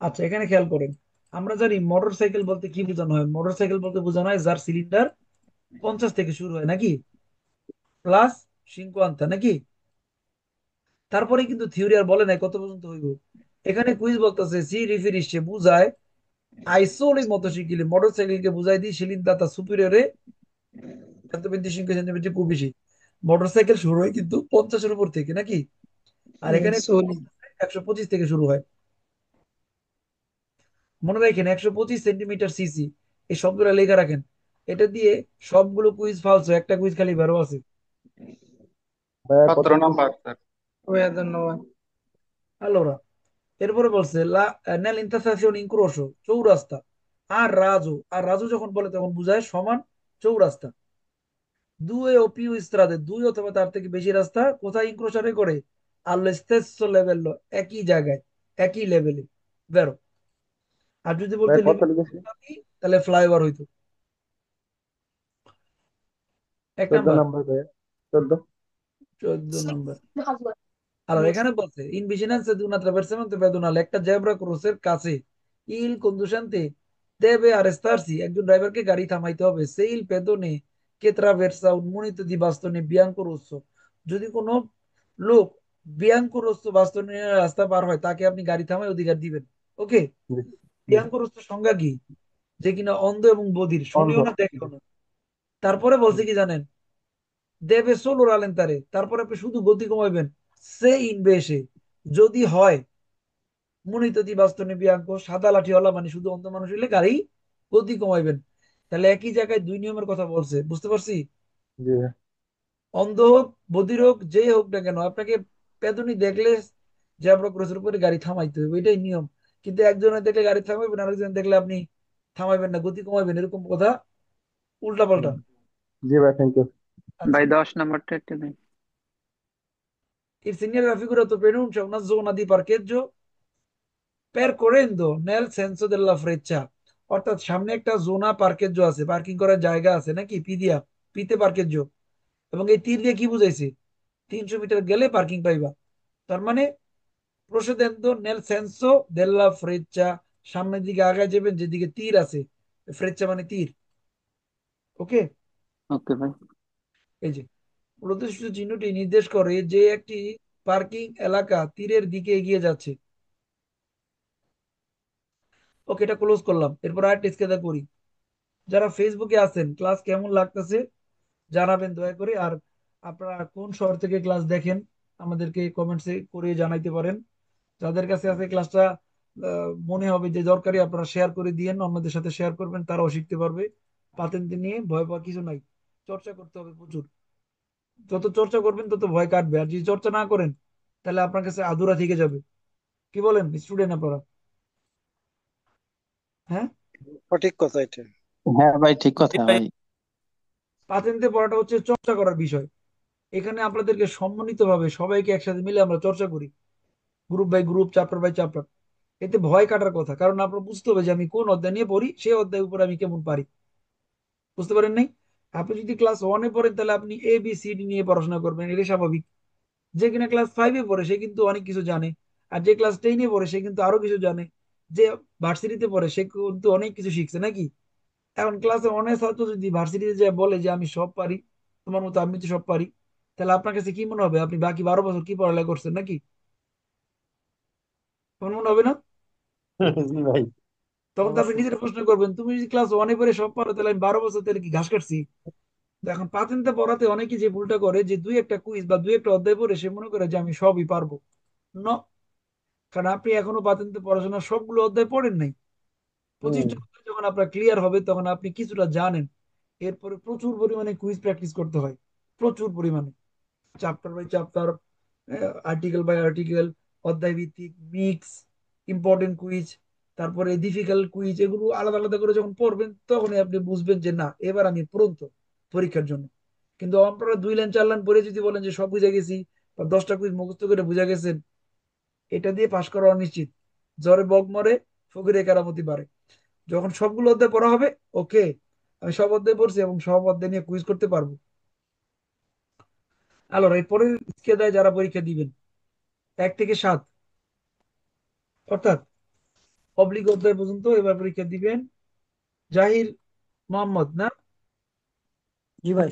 আচ্ছা এখানে খেয়াল করেন, আমরা জানি মোটর সাইকেল বলতে কি বোঝানো হয়। মোটর সাইকেল বলতে বোঝানো হয় যার সিলিন্ডার 50 থেকে শুরু হয় নাকি, প্লাস 50 নাকি। তারপরে কিন্তু থিওরি আর বলে নাই কত পর্যন্ত হইব। এখানে কুইজ বলতেছে সি রিফারিসে বুঝায় আইসোলি মোটরসাইকেল, মোটরসাইকেলকে বুঝাই দিই সিলিন্ডার সুপিরিয়রে 125 সেন্টিমিটার খুব বেশি। মোটরসাইকেল শুরু হয় কিন্তু 50-এর উপর থেকে নাকি, আর এখানে Soli। 125 থেকে শুরু হয়। মনে রাখেন 125 সেন্টিমিটার সিসি, এই শব্দটা লেখা রাখেন। এটা দিয়ে সবগুলো কুইজ ফালসো, একটা কুইজ খালি বেরো আছে। ভাইয়া কত 17 নম্বর? Number sir. ধন্যবাদ। আলোরা, এরপরে বলছে লা নেল ইন্টারসেকশন ইনক্রোশো, চৌরাস্তা। আর রাজু যখন বলে তখন বুঝায় সমান চৌরাস্তা। দুয়ে ও পিউ ইস্ত্রাদে, দুই অথবা তার থেকে বেশি রাস্তা কোথায় ইনক্রোশারে করে, আল্লো স্তেসো লেভেল, একই জায়গায়, একই লেভেলে বেরো। আর যদি বলতে ভাইয়া কত লিমিট লিখেছে? তাহলে ফ্লাইওভার হইতো। 1 নাম্বার। 14 নম্বর ভাইয়া। 14। 14 নম্বর। আর এখানে বলছে ইন ভিcinanza di un attraversamento pedonale, একটা জেব্রা ক্রসের কাছে, ইল কন্ডুশনতে দেবে আরেস্তারসি, একজন ড্রাইভারকে গাড়ি থামাইতে হবে। সেই পেদনে কে ট্রাভেরসা উন্মুনিত দি বাস্তনে বিয়াঙ্কো রোsso, যদি কোনো লোক বিয়াঙ্কো রোsso বাস্তনে রাস্তা পার হয় তাকে আপনি গাড়ি থামায় অধিকার দিবেন। ওকে। জি জি। বিয়াঙ্কো রোsso সংজ্ঞা কি, যে কিনা অন্ধ এবং বধির, অন্ধ। শুনেও না দেখেও না। তারপরে বলছে কি জানেন, দেবে সোলো রালেন্তারে, তারপরে আপনি শুধু গতি কমাইবেন। সে ইনবেশে, যদি হয় মনিত দিবাস্তনে বিয়াঙ্ক, সাদা লাঠিওয়ালা মানে শুধু অন্ধ মানুষ হইলে গাড়ি গতি কমাইবেন। তাহলে একই জায়গায় দুই নিয়মের কথা বলছে, বুঝতে পারছি। জি ভাইয়া। অন্ধ হোক বধির হোক যেই হোক না কেন, আপনাকে পেদনি দেখলে জেব্রা ক্রসের উপরে গাড়ি থামাইতে হবে, এটাই নিয়ম। কিন্তু একজনের দেখলে গাড়ি থামাইবেন, আরেকজন দেখলে আপনি থামাইবেন না, গতি কমাইবেন, এরকম কথা উল্টা পাল্টা। জি ভাই, থ্যাংক ইউ। আচ্ছা, ভাই 10 নাম্বারটা একটু দিন। il segnale raffigurato pronuncia una zona di parcheggio percorrendo nel senso della freccia, অর্থাৎ সামনে একটা জোনা পার্কেজ আছে, পার্কিং করার জায়গা আছে নাকি, পি দিয়া, পিতে পার্কেজ। এবং এই তীর দিয়ে কি বুঝাইছে, 300 মিটার গেলে পার্কিং পাইবা। তার মানে প্রসেদেন্দ নেল সেন্সো দেল্লা ফ্রেচ্চা, সামনের দিকে আগায় যাবেন যেদিকে তীর আছে, ফ্রেচ্চা মানে তীর। ওকে। ওকে ভাই। এই যে প্রদর্শিত চিহ্নটি নির্দেশ করে যে একটি পার্কিং এলাকা তীরের দিকে এগিয়ে যাচ্ছে। ওকে, এটা ক্লোজ করলাম। এরপর আর স্কেচটা করি। যারা ফেসবুকে আছেন ক্লাস কেমন লাগতেছে জানাবেন দয়া করে। আর আপনারা কোন শহর থেকে ক্লাস দেখেন আমাদেরকে কমেন্টসে করে জানাইতে পারেন। যাদের কাছে আছে ক্লাসটা মনে হবে যে দরকারি, আপনারা শেয়ার করে দিয়েন, অন্যদের সাথে শেয়ার করবেন, তারাও শিখতে পারবে। পাতেন্তে নিয়ে ভয় পাওয়ার কিছু নাই, চর্চা করতে হবে প্রচুর। যত চর্চা করবেন তত ভয় কাটবে, আর যদি চর্চা না করেন তাহলে আপনার কাছে আধুরা থেকে যাবে। কি বলেন স্টুডেন্ট আপনারা? হ্যাঁ। সঠিক কথা এটা। হ্যাঁ ভাই, ঠিক কথা ভাই। পাতেন্তে পড়াটা হচ্ছে চর্চা করার বিষয়। এখানে আপনাদেরকে সম্মানিত ভাবে সবাইকে একসাথে মিলে আমরা চর্চা করি, group by group, chapter by chapter. এতে ভয় কাটার কথা, কারণ আপনার বুঝতে হবে যে আমি কোন অধ্যায় নিয়ে পড়ি, সেই অধ্যায়ের উপর আমি কেমন পারি। বুঝতে পারেন নাই? আপনি যদি ক্লাস 1-এ পড়েন তাহলে আপনি এ বি সি ডি নিয়ে পড়াশোনা করবেন, এটা স্বাভাবিক। যে কিনা ক্লাস 5-এ পড়ে সে কিন্তু অনেক কিছু জানে, আর যে ক্লাস 10-এ পড়ে সে কিন্তু আরো কিছু জানে। যে ভার্সিটিতে পড়ে সে কিন্তু অনেক কিছু শিখছে নাকি। এখন ক্লাসে অনেক ছাত্র যদি ভার্সিটিতে যায় বলে যে আমি সব পারি, তোমার মতো আমি তো সব পারি, তাহলে আপনার কাছে কি মনে হবে, আপনি বাকি 12 বছর কি পড়ালেখা করছেন নাকি? তোমার মনে হবে না? জি ভাই, তখন তো আপনি অবশ্যই। নিজের প্রশ্ন করবেন, তুমি যদি ক্লাস 1-এ পড়ে সব পারো তাহলে আমি 12 বছর তাহলে কি ঘাস কাটছি? এখন পাতেন্তে পড়াতে অনেকে যে ভুলটা করে যে দুই একটা কুইজ বা দুই একটা অধ্যায় পড়ে সে মনে করে যে আমি সবই পারবো। ন, কারণ আপনি এখনো পাতেন্তে পড়াশোনার সবগুলো অধ্যায় পড়েন নাই। হুম 25টা অধ্যায় যখন আপনার ক্লিয়ার হবে তখন আপনি কিছুটা জানেন। এরপরে প্রচুর পরিমাণে কুইজ প্র্যাকটিস করতে হয়, প্রচুর পরিমাণে, chapter by chapter, article by article, অধ্যায় ভিত্তিক, মিক্স, ইম্পর্টেন্ট কুইজ, তারপরে ডিফিকাল্ট কুইজ, এগুলো আলাদা আলাদা করে যখন পড়বেন তখনই আপনি বুঝবেন যে না এবার আমি প্রস্তুত পরীক্ষার জন্য। কিন্তু আপনারা 2 লাইন 4 লাইন পড়ে যদি বলেন যে সব বুঝে গেছি বা 10টা কুইজ মুখস্থ করে বুঝে গেছেন, এটা দিয়ে পাশ করা অনিশ্চিত। জ্বরে বক মরে, ফকিরে কেরামতি বাড়ে। যখন সবগুলো অধ্যায় পড়া হবে, ওকে আমি সব অধ্যায় পড়ছি এবং সব অধ্যায় নিয়ে কুইজ করতে পারবো। আলোর এই পরের স্কেদায় যারা পরীক্ষা দিবেন 1 থেকে 7, অর্থাৎ অব্লিক অধ্যায় পর্যন্ত এবার পরীক্ষা দিবেন। জাহির মোহাম্মদ না? জি ভাই।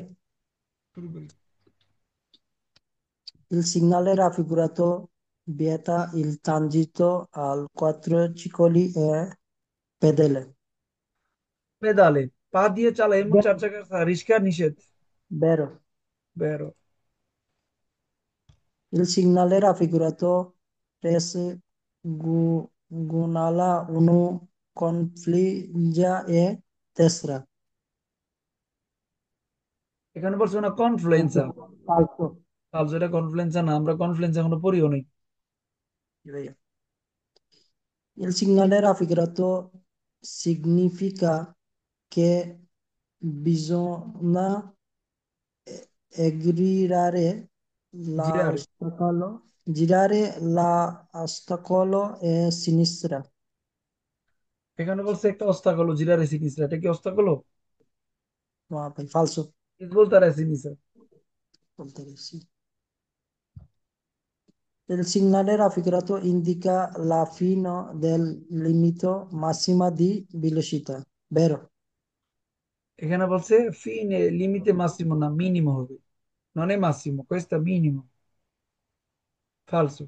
শুরু করি। Il segnale raffigurato vieta il transito al quadricicli e pedele. পেদালে, পা দিয়ে চালায় এমন Vero, 4 চাকার রিক্সা নিষেধ। vero. বেরো। Il segnale raffigurato res gunala unu confligge e destra. এখানে বলছো না কনফ্লুয়েন্সা? Falso. তাহলে এটা কনফ্লুয়েন্সা না, আমরা কনফ্লুয়েন্সা এখনো পড়িও নাই। Sì, vero. Il segnale raffigurato significa che bisogna girare জিরারে, girare l'ostacolo a sinistra. এখানে বলছে একটা অস্তাক হলো জিরারে সিনিসা, এটা কি অস্তাক হলো? No, poi falso. বলতারে সিনিসা। Volta che sì. Il segnale raffigurato indica la fine del limite massima di velocità. Vero? এখানে বলছে ফিনে লিমিতে Massimo না মিনিমো হবে, ননে Massimo, কোয়েস্টা মিনিমো। ফালসো।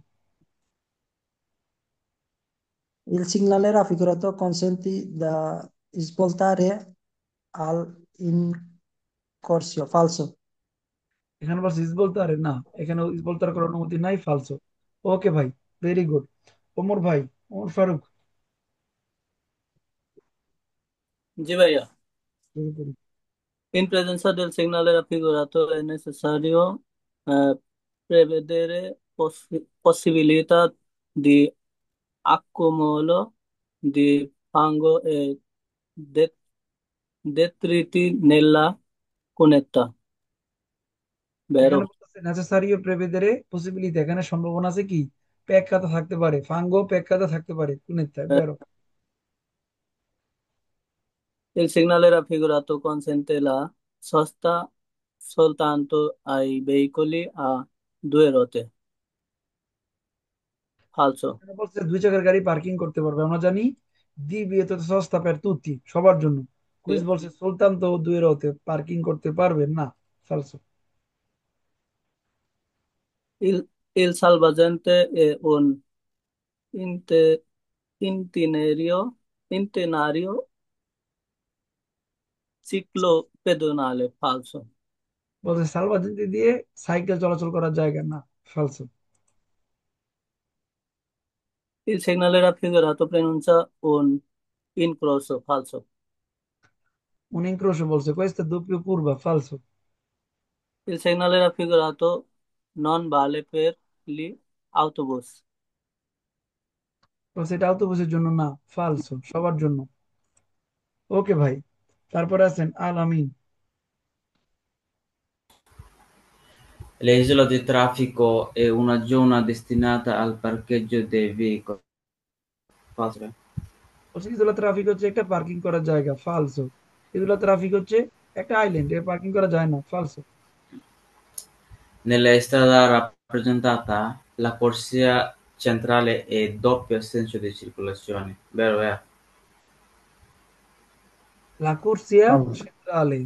Il segnale raffigurato consente di svoltare all'incorsio. Falso. এখানে বলছে ইসবলতারে না, এখানে ইসবলতার করার অনুমতি নাই। ফালসো। ওকে ভাই, ভেরি গুড। ওমর ভাই, ওমর ফারুক, জি ভাইয়া। শুরু করি। In presenza del segnale raffigurato è necessario prevedere possibilità di accumulo di fango e de- detriti nella cunetta, এখানে vero? বলতেছে নেসেসারিও প্রেভেদেরে পসিবিলিটি, এখানে সম্ভাবনা আছে কি প্যাক খাতা থাকতে পারে, ফাঙ্গো প্যাক খাতা থাকতে পারে কুনেতে Eh, বেরো। il segnale raffigurato consente la sosta soltanto ai veicoli a due ruote, falso. এখানে বলছে 2 চাকার গাড়ি পার্কিং করতে পারবে, আমরা জানি দি বিয়েতে তো সস্তা পের তুতি সবার জন্য। Quiz Sì. বলছে সুলতান তো 2 রতে পার্কিং করতে পারবেন না। ফালসো। Il salvagente è un inte- itinerario ciclopedonale, falso. বলছে সালভাদুতি দিয়ে সাইকেল চলাচল করার জায়গা না। ফালসো। Il segnale raffigurato pronuncia un incrocio, falso. Un incrocio বলছে কোয়েস্টা doppio curva। ফালসো। Il segnale raffigurato non vale per gli autobus. বলছে এটা অটোবুসের জন্য না। ফালসো, সবার জন্য। ওকে ভাই, তারপরে আছেন আল আমিন। L'isola di traffico è una zona destinata al parcheggio dei veicoli. Falso. বলছে ইজোলা ট্রাফিক হচ্ছে একটা পার্কিং করার জায়গা। ফালসো। ইজোলা ট্রাফিক হচ্ছে একটা আইল্যান্ড, এ পার্কিং করা যায় না। ফালসো। Nella strada rappresentata, la corsia centrale è doppio senso di circolazione. Vero, vero? লা কোর্সিয়া falso সেন্ট্রালে,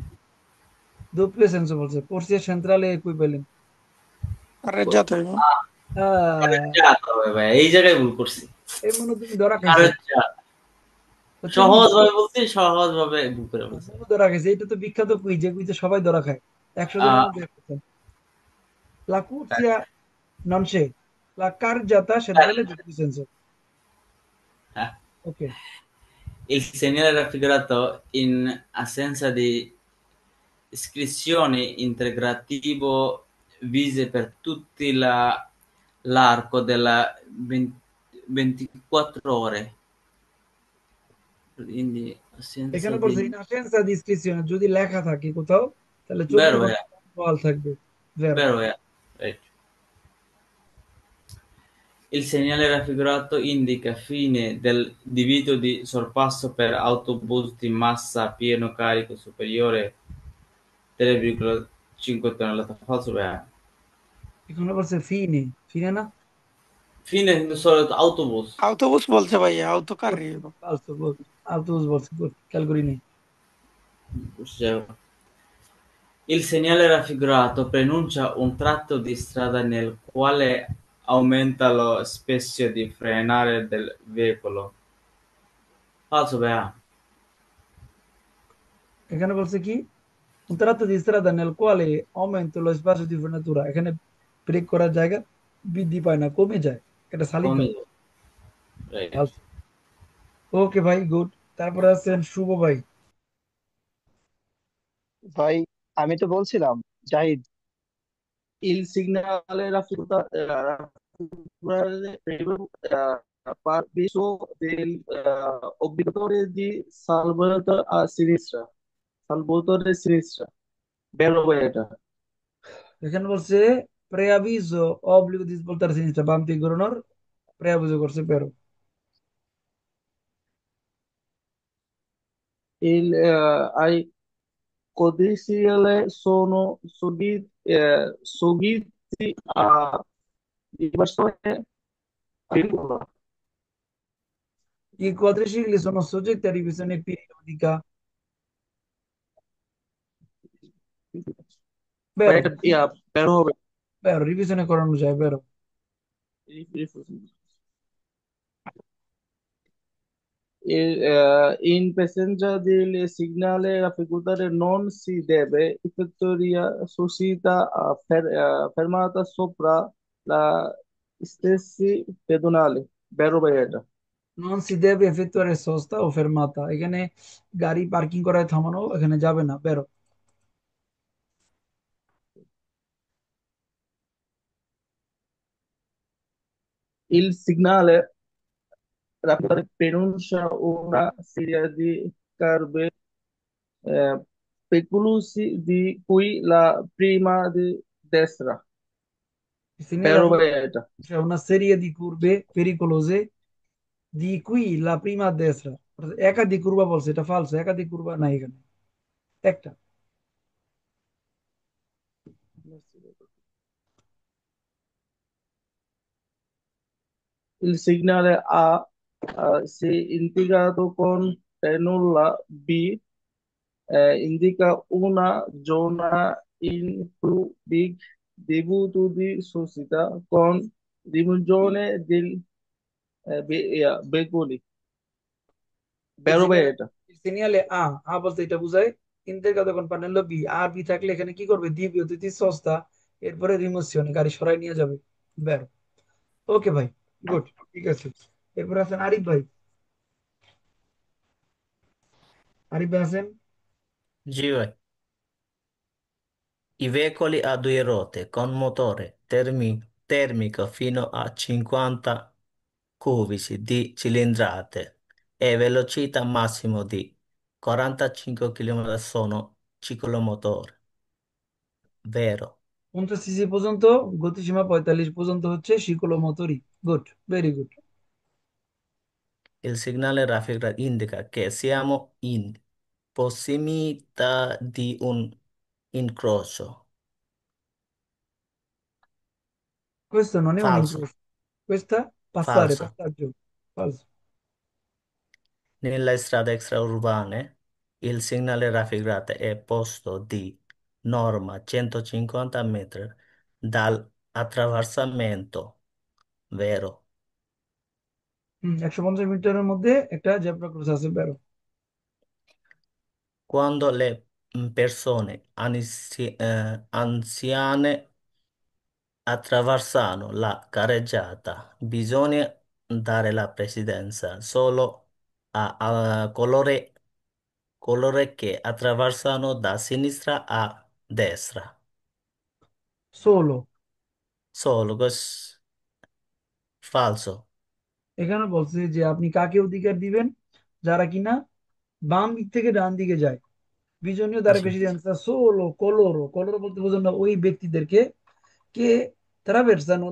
doppio senso বলছে, কোর্সিয়া সেন্ট্রালে equivalent। Arreggiato io. আহ, Carreggiato, ভাই এই জায়গায় ভুল করছি। এই মনে হয় তুমি ধরা খাইছো। Carreggiato। হচ্ছে সহজ ভাবে বলছি, সহজ ভাবে ভুল করে বলছি। মনে ধরা খাইছে, এটা তো বিখ্যাত কুইজ, যে কুইজে সবাই ধরা খায়। 100 জনের Ah, মধ্যে 1%। La curzia non c'è, la cargiata centrale eh, del consenso. Ok. il segnale raffigurato in assenza di iscrizioni integrativo vise per tutti l'arco della 24 ore, quindi assenza এখানে বলছে di... in assenza di iscrizione যদি লেখা থাকে কোথাও তাহলে 24 Vero è, ঘন্টা বহাল থাকবে। ভেরো। vero è. Il segnale raffigurato indica fine del divieto di sorpasso per autobus di massa a pieno carico superiore 3,5 tonnellate. Falso vero. এখানে বলছে ফিনে, ফিনে না? Fine solo autobus. autobus বলছে ভাইয়া auto কার গুড, ফালসো, গুড। আলতুজ বলছে, গুড, খেয়াল করিনি। Il segnale raffigurato preannuncia un tratto di strada nel quale aumenta lo spazio di frenare del veicolo. Falso vero. এখানে বলছে কি un tratto di strada nel quale aumenta lo spazio di frenatura, এখানে break করার জায়গা বৃদ্ধি পায় না, কমে যায়, এটা সালিত। Come? Right. ফালসো। ওকে ভাই, গুড। তারপরে আছেন শুভ ভাই। ভাই আমি তো বলছিলাম Zahid, il segnale raffigurare parviso del obbligatore di Salvatore a sinistra, vero এটা? এখানে বলছে preavviso obbligo di svoltare a sinistra, বাম দিকে ঘোরানোর preavviso করছে পেরো। Ai codici sono soggetti a diversione pericola. I quadricicli sono soggetti a revisione periodica, ভাই vero? এটা বের হবে। Vero, revisione করানো যায়, vero? In presenza del segnale raffigurare non si deve effettuare sosta fermata sopra la stessi pedonali, vero ভাই এটা? Non si deve effettuare sosta o fermata, এখানে গাড়ি পার্কিং করায় থামানো এখানে যাবে না, vero? Il segnale pronuncia una serie di curve eh, peculiari di cui la prima di destra, Il segnale vero annuncia ভাই এটা? una serie di curve pericolose di cui la prima a destra, একাধিক কুরবা বলছে, এটা ফালসো, একাধিক কুরবা নাই এখানে, একটা। Il segnale A se indicato con nulla B indica una zona in cui big debutto di società con rimugione del veicoli. Il বেরোবে segnale, এটা? il segnale A বলতে এটা বোঝায় ইন্তের যখন পাঠানো হলো বি, আর বি থাকলে এখানে কি করবে, দ্বিতীয় তৃতীয় সস্তা, এরপরে রিমোশন গাড়ি সরাই নিয়ে যাবে, বের। ওকে ভাই, গুড, ঠিক আছে। এরপর আছেন আরিফ ভাই। আরিফ ভাই আছেন। জি ভাই, i veicoli a due ruote con motore termico fino a 50 cubici di cilindrate e velocità massimo di 45 km sono ciclomotori, vero? 50 CC পর্যন্ত, গতিসীমা 45 পর্যন্ত হচ্ছে শিকলো মোটরই। Good, very good. Il segnale raffigurato indica che siamo in prossimità di un incrocio, Questo non è un falso, incrocio, questa passare, falso. passaggio, falso. Nelle strade extraurbane il segnale raffigurato è posto di norma 150 metri dall'attraversamento, vero? 150 মিটারের মধ্যে একটা zebra cross আছে, বেরো। Quando le persone anziane attraversano la carreggiata. Bisogna dare la precedenza solo a coloro che attraversano da sinistra a destra. Solo, Solo, falso. এখানে বলছে যে আপনি কাকে অধিকার দিবেন, যারা কিনা বাম দিক থেকে ডান দিকে যায়। বিজনীয় দ্বারা জি। প্রেসিডেন্সা সোলো কলোরো, কলোরো বলতে বোঝেন না ওই ব্যক্তিদেরকে কে traversano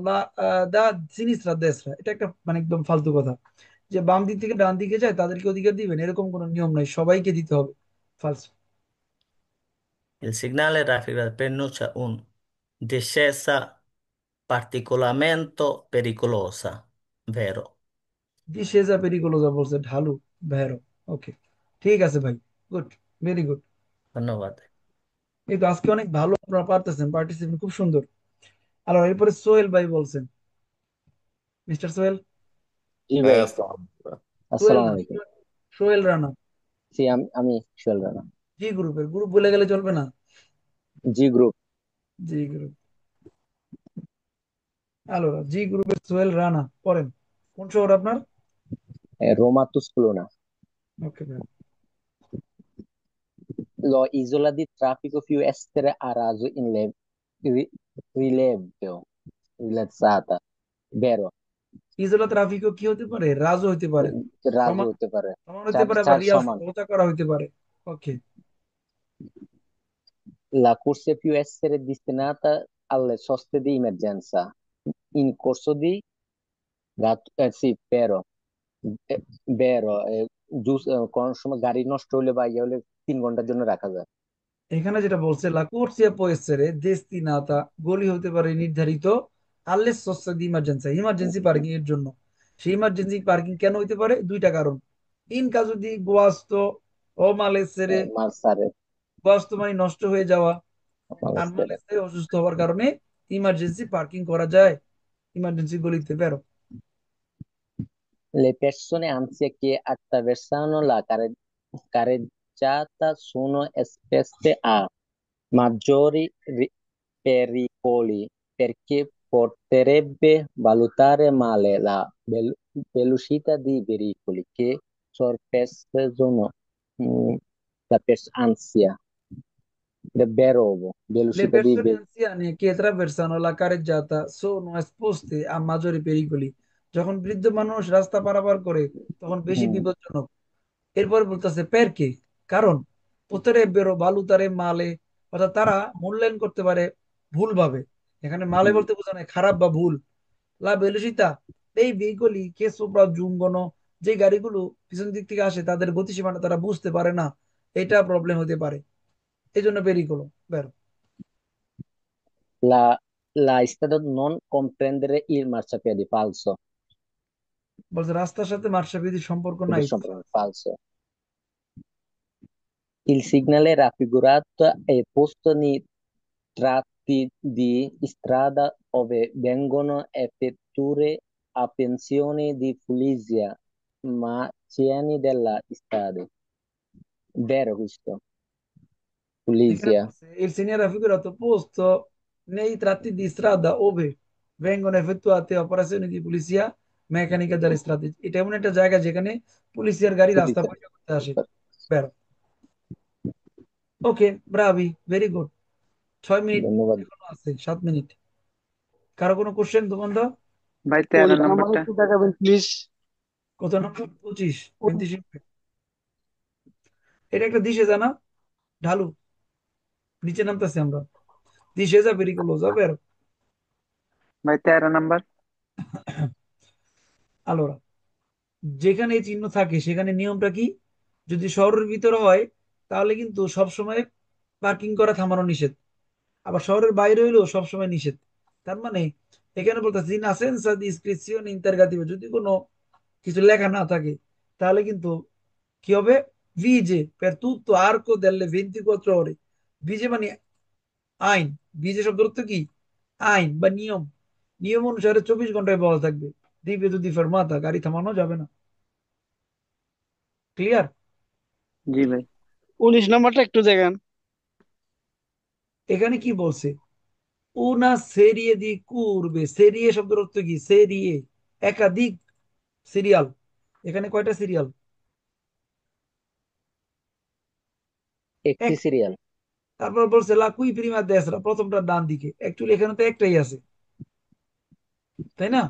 da sinistra a destra। এটা একটা মানে একদম ফালতু কথা, যে বাম দিক থেকে ডান দিকে যায় তাদেরকে অধিকার দিবেন এরকম কোনো নিয়ম নাই, সবাইকে দিতে হবে। ফালস। Il segnale raffigura preannuncia un discesa particolarmente pericolosa, vero? দিশেজা পেরিকোলোজা বলছে, ঢালু, ভেরো। ওকে, ঠিক আছে ভাই, গুড, ভেরি গুড। ধন্যবাদ। এই তো আজকে অনেক ভালো আপনারা পারতেছেন, পার্টিসিপেন্ট খুব সুন্দর। আর এরপরে সোহেল ভাই বলছেন, মিস্টার সোহেল। জি ভাই, সোহেল আসসালামু না, আলাইকুম। সোহেল রানা। জি, আমি সোহেল রানা। জি গ্রুপের, গ্রুপ বলে গেলে চলবে না। জি গ্রুপ। জি গ্রুপ। আলোরা, জি গ্রুপের সোহেল রানা পড়েন। কোন শহর আপনার? Roma Tusculona. ওকে ভাই। L'isola di traffico più estera a raso in ri- rilievo, rilazzata, vero? ইজলা ট্রাফিকও কি হতে পারে? রাজও হতে পারে। রাজু সমান, হতে পারে। সমান হতে চার পারে, আবার চার রিয়াজ সমান। ওটা করা হতে পারে। ওকে। La corsia più essere destinata alle soste di emergenza in corso di sì, vero, vero, কোন সময় গাড়ি নষ্ট হলে বা ইয়ে হলে 3 ঘন্টার জন্য রাখা যায়। এখানে যেটা বলছে লা কোর্সিয়া পুò essere destinata, গলি হতে পারে নির্ধারিত, alle soste di emergenza, emergency parking এর জন্য। সেই ইমার্জেন্সি পার্কিং কেন হইতে পারে? দুইটা কারণ। In caso di guasto o malessere, মালসারে, guasto মানে নষ্ট হয়ে যাওয়া, আর মালসারে। malessere অসুস্থ হওয়ার কারণে ইমার্জেন্সি পার্কিং করা যায় ইমার্জেন্সি গলিতে। বেরো। Le persone ansie che attraversano la carreggiata sono esposte a maggiori pericoli perché potrebbe valutare male la velocità di veicoli che sorpassano ansia. Davvero, Le velocità di persone veicoli. anziane che attraversano la carreggiata sono esposte a maggiori pericoli। যখন বৃদ্ধ মানুষ রাস্তা পারাপার করে তখন বেশি বিপজ্জনক। এরপর বলতেছে পেরকে, কারণ potrebbero valutare male, অর্থাৎ তারা মূল্যায়ন করতে পারে ভুলভাবে। এখানে মালে বলতে বোঝানো খারাপ বা ভুল। লা ভেলোসিতা, এই ভেহিকলি কে সোপ্রাজুঙ্গনো, যে গাড়িগুলো পিছন দিক থেকে আসে তাদের গতিসীমাটা তারা বুঝতে পারে না, এটা প্রবলেম হতে পারে। এই জন্য পেরিকোলো। বের। La strada non comprendere il marciapiede, falso. বলছে রাস্তার সাথে মার্শাবিদির সম্পর্ক নাই। Falso. Il segnale raffigurato è posto nei tratti di strada dove vengono effettuate operazioni di pulizia marciani della strada. Vero questo? এখানে Pulizia. বলছে il segnale raffigurato posto nei tratti di strada ove vengono effettuate operazioni di pulizia meccanica delle strade। এটা এমন একটা জায়গা যেখানে পুলিশের গাড়ি রাস্তা Pulizia. পরিষ্কার করতে আসে। বেরো। ওকে, ব্রাভি, ভেরি গুড। 6 মিনিট ধন্যবাদ। এখনো আছে, 7 মিনিট। কারো কোনো কোশ্চেন দোকানদার? ভাই ওই 13 আমার নাম্বারটা। একটু দেখাবেন প্লিজ। কত নম্বর? 25, 25। এটা একটা দিশে জানা, ঢালু। নিচে নামতেছি আমরা, দিশে যা পেরিকোলোজা। বেরো। ভাই 13 নাম্বার। আলোরা, যেখানে এই চিহ্ন থাকে সেখানে নিয়মটা কি? যদি শহরের ভিতরে হয় তাহলে কিন্তু সবসময় পার্কিং করা থামানো নিষেধ, আবার শহরের বাইরে হইলেও সবসময় নিষেধ। তার মানে এখানে বলতেছে ইন আসেন্সা দি ইসক্রিপশন ইন্টারগাতিভ, যদি কোনো কিছু লেখা না থাকে তাহলে কিন্তু কি হবে? ভিজে per tutto arco delle 24 ore। ভিজে মানে আইন, ভিজে শব্দ অর্থ কি? আইন বা নিয়ম। নিয়ম অনুসারে 24 ঘন্টায় বহাল থাকবে। দিবে যদি ফেরমাতা, গাড়ি থামানো যাবে না। ক্লিয়ার? জি ভাই। 19 নাম্বারটা একটু দেখেন। এখানে কি বলছে? una serie di curve, সেরিয়ে শব্দের অর্থ কি? সেরিয়ে, একাধিক সিরিয়াল। এখানে কয়টা সিরিয়াল? একটি এক। সিরিয়াল। তারপর বলছে লা কুই প্রিমা দেসরা, প্রথমটা ডান দিকে। অ্যাকচুয়ালি এখানে তো একটাই আছে, তাই না?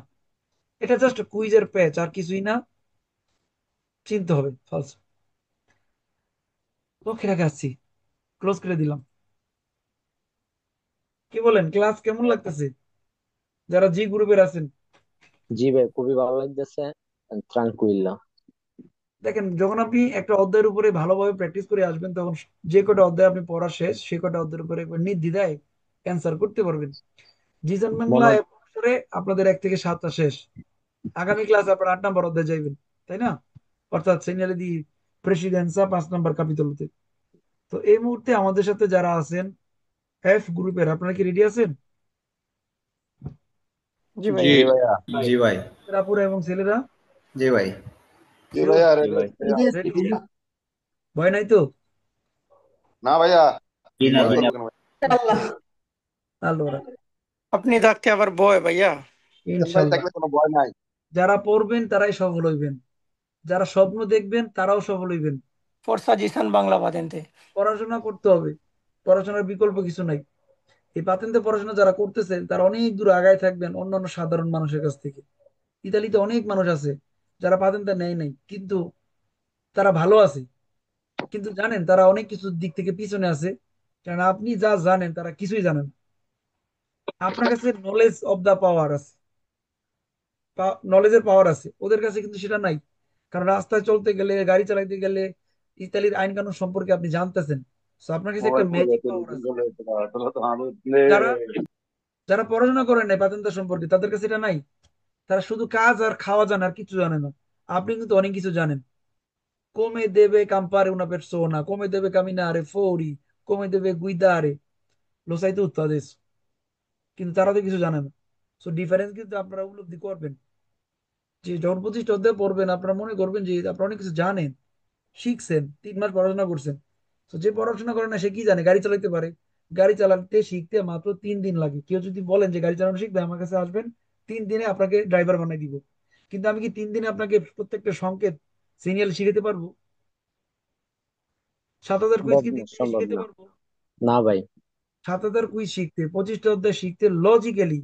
এটা জাস্ট কুইজের প্যাচ, আর কিছুই না, চিনতে হবে। ফলস। ওকে, রেখে আসছি, ক্লোজ করে দিলাম। কি বলেন, ক্লাস কেমন লাগতেছে যারা জি গ্রুপের আছেন? জি ভাই, খুবই ভালো লাগতেছে। ট্রাঙ্কুইলা। দেখেন, যখন আপনি একটা অধ্যায়ের উপরে ভালোভাবে প্র্যাকটিস করে আসবেন, তখন যে কটা অধ্যায় আপনি পড়া শেষ, সে কটা অধ্যায়ের উপরে একবার নির্দ্বিধায় অ্যান্সার করতে পারবেন। জিসান বাংলা মনে এক বছরে আপনাদের 1 থেকে 7টা শেষ। আগামী ক্লাসে আপনার 8 নম্বর অধ্যায় যাইবেন, তাই না? অর্থাৎ সেনিয়ালে দি প্রেসিডেন্সা 5 নম্বর কাপিতলতে। তো এই মুহূর্তে আমাদের সাথে যারা আছেন এফ গ্রুপের, আপনারা কি রেডি আছেন? জি জি ভাইয়া। ভাইয়া। জি ভাই। আপুরা এবং ছেলেরা জি ভাই। জি শিওর? ভাইয়া, জি রেডি ভাই। আছি ভাইয়া। রেডি? ভয় নাই তো? না ভাইয়া, জি না ভয় ভাই। করবো কেন ভাই? আল্লাহ, আপনি থাকতে আবার বয় ভাইয়া। জিসান ভাই ইনশাল্লাহ। থাকলে কোনো ভয় নাই। যারা পড়বেন তারাই সফল হইবেন, যারা স্বপ্ন দেখবেন তারাও সফল হইবেন। ফর্সা জিসান বাংলা বাদেনতে। পড়াশোনা করতে হবে, পড়াশোনার বিকল্প কিছু নাই। এই পাতেন্তে পড়াশোনা যারা করতেছেন তারা অনেক দূর আগায় থাকবেন অন্যান্য সাধারণ মানুষের কাছ থেকে। ইতালিতে অনেক মানুষ আছে যারা পাতেন্তে নেয় নাই, কিন্তু তারা ভালো আছে। কিন্তু জানেন, তারা অনেক কিছু দিক থেকে পিছনে আছে, কারণ আপনি যা জানেন তারা কিছুই জানেন না। আপনার কাছে নলেজ অব দা পাওয়ার আছে, নলেজের পাওয়ার আছে, ওদের কাছে কিন্তু সেটা নাই। কারণ রাস্তায় চলতে গেলে, গাড়ি চালাইতে গেলে ইতালির আইন কানুন সম্পর্কে আপনি জানতেছেন। তো আপনার কাছে একটা ভয় করে ম্যাজিক তো পাওয়ার আছে। চলে যেতে পারে। আসলে তো আমি যারা যারা পড়াশোনা করেন নাই পাতেন্তা সম্পর্কে, তাদের কাছে এটা নাই। তারা শুধু কাজ আর খাওয়া জানে, আর কিছু জানে না। আপনি কিন্তু অনেক কিছু জানেন। come deve campare una persona, come deve camminare fuori, come deve guidare, lo sai tutto adesso। কিন্তু তারা তো কিছু জানে না। সো ডিফারেন্স কিন্তু আপনারা উপলব্ধি করবেন, যে যখন 25টা অধ্যায় পড়বেন আপনারা মনে করবেন যে আপনারা অনেক কিছু জানেন, শিখছেন, 3 মাস পড়াশোনা করছেন। তো যে পড়াশোনা করে না সে কি জানে? গাড়ি চালাতে পারে। গাড়ি চালাতে শিখতে মাত্র 3 দিন লাগে। কেউ যদি বলেন যে গাড়ি চালানো শিখবে, আমার কাছে আসবেন, 3 দিনে আপনাকে ড্রাইভার বানিয়ে দিব। কিন্তু আমি কি 3 দিনে আপনাকে প্রত্যেকটা সংকেত সিগন্যাল শিখাতে পারবো? 7,000 কুইজ সম্ভব কি না, 3 দিনে সম্ভব শিখাতে না। পারবো? না ভাই। 7,000 কুইজ শিখতে, 25টা অধ্যায় শিখতে লজিক্যালি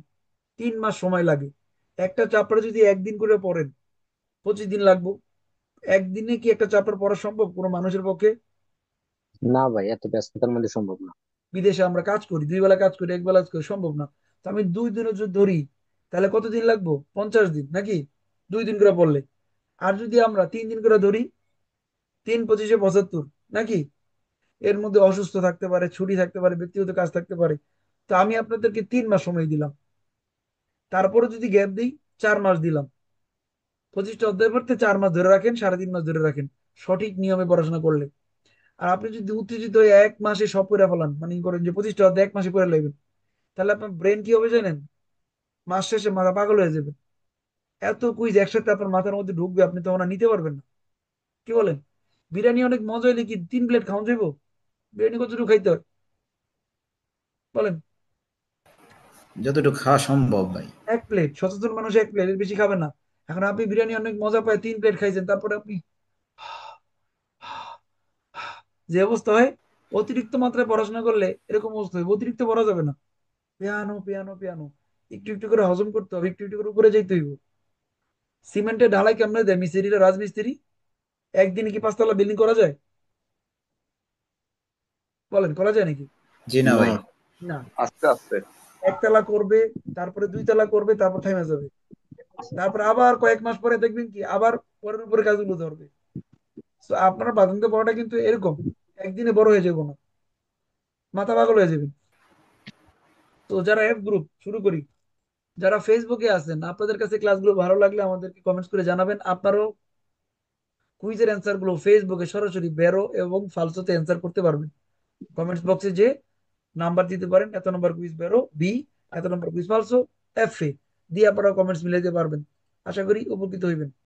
3 মাস সময় লাগে। একটা চ্যাপ্টার যদি একদিন করে পড়েন, 25 দিন লাগবে। একদিনে কি একটা চ্যাপ্টার পড়া সম্ভব কোনো মানুষের পক্ষে? না ভাই, এত ব্যস্ততার মধ্যে সম্ভব না। বিদেশে আমরা কাজ করি, 2 বেলা কাজ করি, 1 বেলা কাজ করি, সম্ভব না। তো আমি 2 দিনও যদি ধরি, তাহলে কতদিন লাগবো? 50 দিন নাকি? 2 দিন করে পড়লে। আর যদি আমরা 3 দিন করে ধরি, 3 × 25 = 75 নাকি? এর মধ্যে অসুস্থ থাকতে পারে, ছুটি থাকতে পারে, ব্যক্তিগত কাজ থাকতে পারে। তো আমি আপনাদেরকে 3 মাস সময় দিলাম, তারপরে যদি গ্যাপ দিই 4 মাস দিলাম। 25টা অধ্যায় পড়তে 4 মাস ধরে রাখেন, 3.5 মাস ধরে রাখেন, সঠিক নিয়মে পড়াশোনা করলে। আর আপনি যদি উত্তেজিত হয়ে 1 মাসে সব পড়ে ফেলান, মানে করেন যে 25টা অধ্যায় 1 মাসে পড়ে লাগবেন, তাহলে আপনার ব্রেন কি হবে জানেন? মাস শেষে মাথা পাগল হয়ে যাবে। এত কুইজ একসাথে আপনার মাথার মধ্যে ঢুকবে, আপনি তো ওনা নিতে পারবেন না। কি বলেন? বিরিয়ানি অনেক মজা হইলে কি 3 প্লেট খাওয়া যাইব? বিরিয়ানি কতটুকু খাইতে হয় বলেন? যতটুকু খাওয়া সম্ভব ভাই। 1 প্লেট, সচেতন মানুষ 1 প্লেট, এর বেশি খাবে না। এখন আপনি বিরিয়ানি অনেক মজা পায় 3 প্লেট খাইছেন, তারপরে আপনি যে অবস্থা হয়, অতিরিক্ত মাত্রায় পড়াশোনা করলে এরকম অবস্থা হয়। অতিরিক্ত পড়া যাবে না। পিয়ানো পিয়ানো পিয়ানো, একটু একটু করে হজম করতে হবে, একটু একটু করে উপরে যেতে হইব। সিমেন্টের ঢালাই কেমনে দেয় মিস্ত্রিরা, রাজমিস্ত্রি? একদিনে কি 5 তলা বিল্ডিং করা যায়? বলেন, করা যায় নাকি? জি না না। ভাই। না। আস্তে আস্তে। 1 তলা করবে, তারপরে 2 তলা করবে, তারপর থেমে যাবে। তারপর আবার কয়েক মাস পরে দেখবেন কি আবার পরের উপরে কাজগুলো ধরবে। তো আপনার বাদান্ত পড়াটা কিন্তু এরকম, একদিনে বড় হয়ে যাবো না, মাথা পাগল হয়ে যাবেন। তো যারা এফ গ্রুপ, শুরু করি। যারা ফেসবুকে আছেন, আপনাদের কাছে ক্লাসগুলো ভালো লাগলে আমাদেরকে কমেন্টস করে জানাবেন। আপনারও কুইজের অ্যান্সার গুলো ফেসবুকে সরাসরি বেরো এবং ফালসোতে অ্যান্সার করতে পারবেন। কমেন্টস বক্সে যে নাম্বার দিতে পারেন, এত নম্বর কুইজ বেরো বি, এত নম্বর কুইজ ফালসো এফ এ, দিয়ে আপনারা কমেন্টস মিলাইতে পারবেন। আশা করি উপকৃত হইবেন।